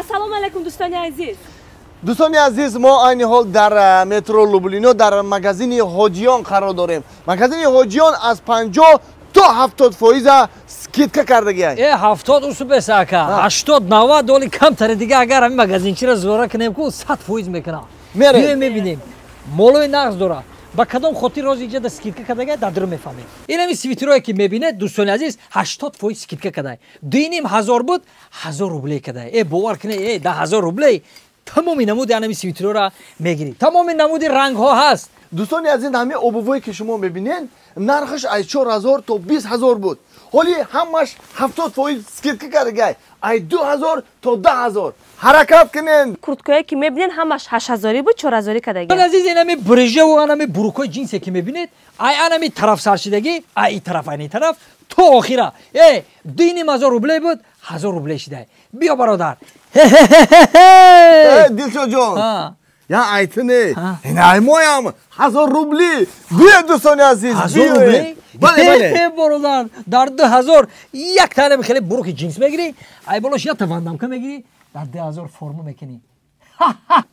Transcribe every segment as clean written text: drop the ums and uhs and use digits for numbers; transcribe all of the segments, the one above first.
ассалому алайкум дӯстони азиз. دوستان عزیز ما این حال در مترو لوبلینو در مغازین حاجیان قرار داریم. مغازین حاجیان از 50 تا 70% скидка кардагӣ. 70 усу бесака 80 90 доли камтаре дига агар ҳамин магазинчиро зора кунем ку 100% мекунам. Мерем. Мебинем. Молои нағз дора. Ба кадом хотир рози иҷода скидка кардагӣ дар дур мефаҳмем. Ин ҳамин свитерое ки мебинед дӯстони азиз 80% скидка кардагӣ. 2500 буд 1000 рублей кардагӣ. Бовар кунед 10000 рублей тамоми намуди ҳамин свитероро мегирӣ. Тамоми намуди рангҳо ҳаст. دوستان عزیز همه обувое که شما ببینین نرخش از 4000 تا 20000 بود. حالی همش 70% скидка кардагӣ. از 2000 تا 10000 حرکت کنین. Курткое ки мебинед ҳамаш 8000 буд 4000 кардагӣ. Дӯстони азиз ин ҳамин брижа ва ҳамин бурукҳои ҷинсе ки мебинед ай ҳамин тараф саршидагӣ ай ин тараф ай ин тараф то охира 2500 рублей буд 1000 рублей шидай. Биё бародар. دلشو جان یا ایتنه این ایمایم 1000 روبلی بیا دوستان عزیز 1000 рублей بله برادر در 2000 یک تانه خیلی بروک جینس میگیری ای بالاش یا تفندم میگیری در 2000 فرمو میکنی.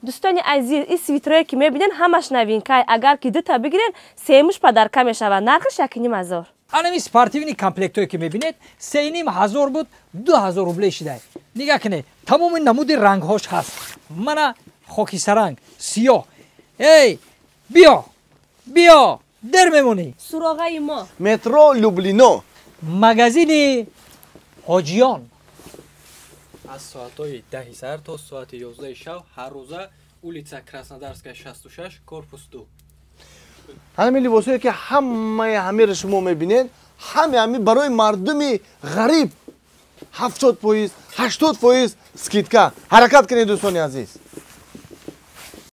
дӯстони азиз ин свитерое ки мебинед ҳамаш новинка агар ки дута бигирен семуш падарка мешавад нархиш 1500. ҳамин спортивни комплектое ки мебинед 3500 буд 2000 рублей шидай. нигоҳ кунед тамоми намуди рангҳош ҳаст. мана خاکستررنگ سیاه. بیا بیا در میمونی. سراغای ما مترو لوبلینو مغازین حاجیان از ساعت‌های 10 سر تا ساعت 11 شب هر روزه улица Краснодарская 66 корпус 2. همین لباسایی که همه شما میبینید همه برای مردمی غریب 70% 80% скидка حرکت کنید دوستان عزیز.